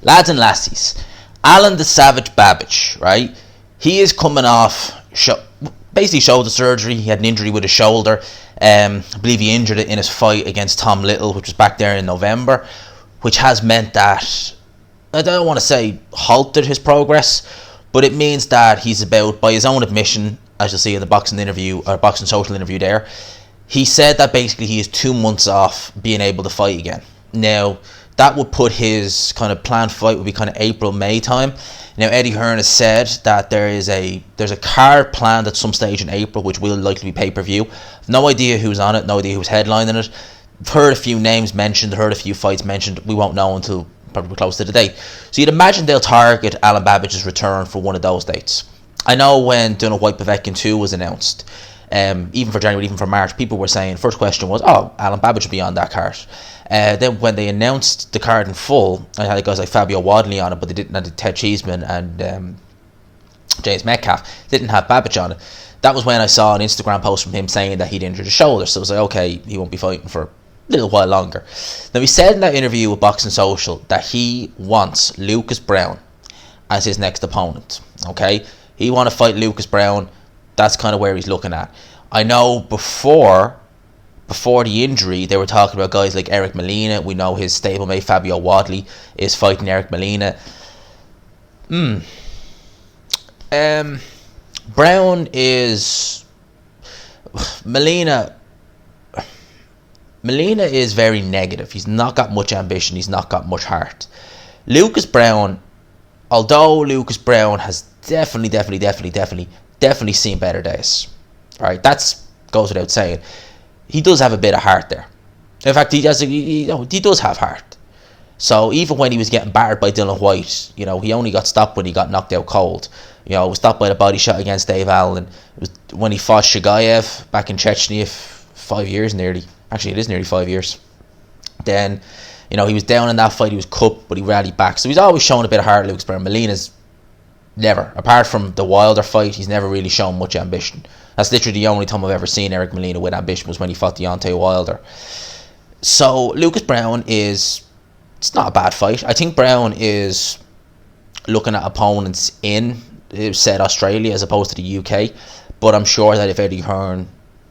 Lads and lassies, Alen the Savage Babic, right? He is coming off basically shoulder surgery. He had an injury with his shoulder. I believe he injured it in his fight against Tom Little, which was back there in November, which has meant that, I don't want to say halted his progress, but it means that he's about, by his own admission, as you'll see in the boxing interview, or boxing social interview there, he said that basically he is 2 months off being able to fight again. Now, that would put his kind of planned fight would be kind of April, May time. Now, Eddie Hearn has said that there's a card planned at some stage in April, which will likely be pay-per-view. No idea who's on it, no idea who's headlining it. I've heard a few names mentioned, heard a few fights mentioned. We won't know until probably close to the date. So you'd imagine they'll target Alen Babic's return for one of those dates. I know when Dana White Povetkin 2 was announced, even for January, even for March, people were saying, first question was, Alen Babic will be on that card. Then when they announced the card in full, I had guys like Fabio Wadley on it, but they didn't have Ted Cheeseman and James Metcalf. They didn't have Babic on it. That was when I saw an Instagram post from him saying that he'd injured his shoulder. So I was like, okay, he won't be fighting for a little while longer. Now, he said in that interview with Boxing Social that he wants Lucas Browne as his next opponent. Okay? He want to fight Lucas Browne. That's kind of where he's looking at. I know before the injury, they were talking about guys like Eric Molina. We know his stablemate Fabio Wadley is fighting Eric Molina. Browne is... Molina is very negative. He's not got much ambition. He's not got much heart. Lucas Browne, although Lucas Browne has definitely seen better days. All right, that goes without saying. He does have a bit of heart there. In fact, he does have heart. So even when he was getting battered by Dylan White, he only got stopped when he got knocked out cold. Was stopped by the body shot against Dave Alen. It was when he fought Shigaev back in Chechnya 5 years nearly. Actually, it is nearly 5 years. Then, he was down in that fight. He was cupped, but he rallied back. So he's always shown a bit of heart, Lucas Browne. Molina's never. Apart from the Wilder fight, he's never really shown much ambition. That's literally the only time I've ever seen Eric Molina with ambition was when he fought Deontay Wilder. So Lucas Browne it's not a bad fight. I think Browne is looking at opponents in, said Australia as opposed to the UK. But I'm sure that if Eddie Hearn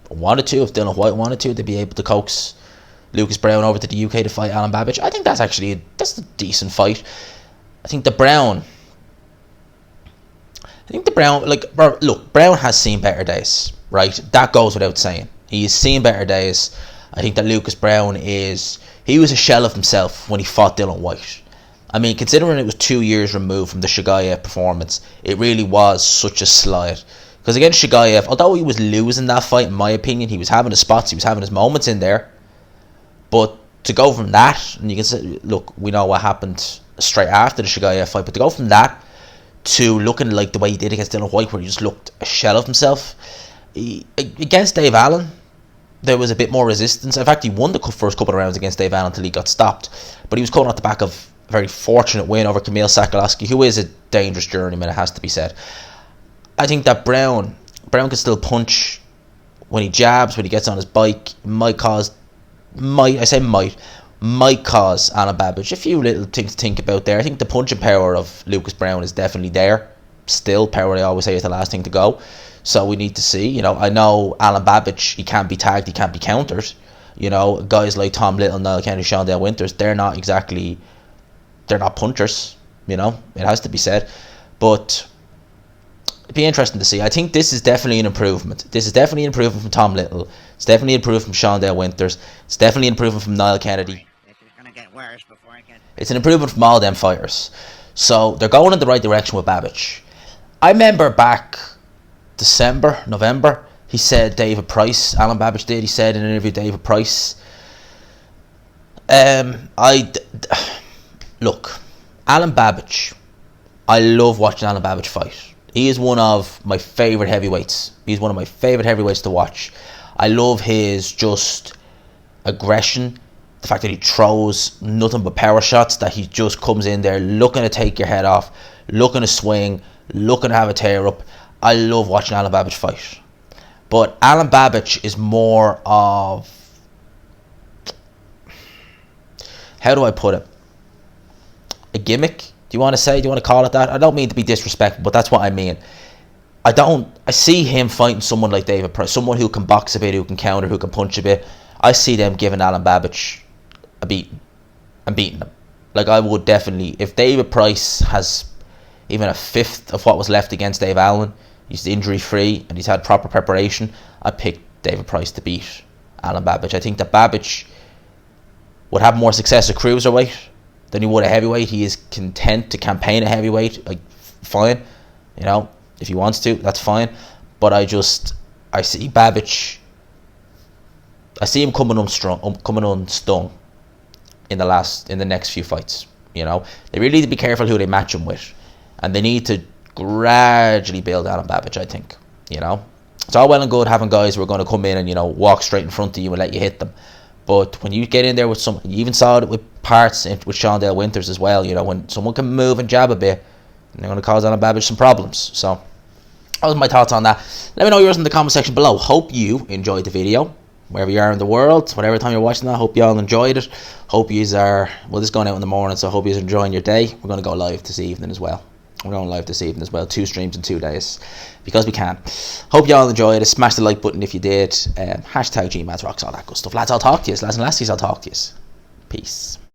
wanted to, if Dylan White wanted to, they'd be able to coax Lucas Browne over to the UK to fight Alen Babic. I think that's a decent fight. I think the Browne, Browne has seen better days, right? That goes without saying. He's seen better days. I think that Lucas Browne he was a shell of himself when he fought Dylan White. I mean, considering it was 2 years removed from the Shigaev performance, it really was such a slide. Because against Shigaev, although he was losing that fight, in my opinion, he was having his spots, he was having his moments in there. But to go from that, and you can say, look, we know what happened straight after the Shigaev fight, but to go from that to looking like the way he did against Dylan White, where he just looked a shell of himself, against Dave Alen, there was a bit more resistance. In fact, he won the first couple of rounds against Dave Alen until he got stopped. But he was coming off the back of a very fortunate win over Kamil Sakalowski, who is a dangerous journeyman, it has to be said. I think that Browne can still punch when he jabs, when he gets on his bike. Might cause Alen Babic a few little things to think about there. I think the punching power of Lucas Browne is definitely there. Still, power, I always say, is the last thing to go. So we need to see. I know Alen Babic, he can't be tagged, he can't be countered. Guys like Tom Little, Niall Kennedy, Sean Dale Winters, they're not punchers. It has to be said. But it'd be interesting to see. I think this is definitely an improvement. This is definitely an improvement from Tom Little. It's definitely an improvement from Sean Dale Winters. It's definitely an improvement from Niall Kennedy. It's an improvement from all them fighters. So they're going in the right direction with Babic. I remember back November, he said David Price, Alen Babic did, he said in an interview, David Price. Look, Alen Babic, I love watching Alen Babic fight. He is one of my favourite heavyweights. He's one of my favourite heavyweights to watch. I love his just aggression, the fact that he throws nothing but power shots, that he just comes in there looking to take your head off, looking to swing, looking to have a tear up. I love watching Alen Babic fight. But Alen Babic is more of... how do I put it? a gimmick. Do you want to call it that? I don't mean to be disrespectful, but that's what I mean. I see him fighting someone like David Price, someone who can box a bit, who can counter, who can punch a bit. I see them giving Alen Babic a beating and beating him. Like, I would definitely, if David Price has even a fifth of what was left against Dave Allen, he's injury free and he's had proper preparation, I'd pick David Price to beat Alen Babic. I think that Babic would have more success at cruiserweight than he would at heavyweight. He is content to campaign at heavyweight, like, fine, you know, if he wants to, that's fine. But I see Babic, I see him coming unstung in the next few fights. You know, they really need to be careful who they match him with, and they need to gradually build Alen Babic, I think. You know, it's all well and good having guys who are going to come in and, you know, walk straight in front of you and let you hit them, but when you get in there with some, you even saw it with parts with Shondale Winters as well. You know, when someone can move and jab a bit, they're going to cause Alen Babic some problems. So that was my thoughts on that. Let me know yours in the comment section below. Hope you enjoyed the video, wherever you are in the world, whatever time you're watching that. Hope you all enjoyed it. Hope you are, well, this is going out in the morning, so I hope you're enjoying your day. We're going to go live this evening as well. 2 streams in 2 days, because we can. Hope you all enjoyed it. Smash the like button if you did. Hashtag GMadsRocks, all that good stuff. Lads, I'll talk to you. Lads and lassies, I'll talk to you. Peace.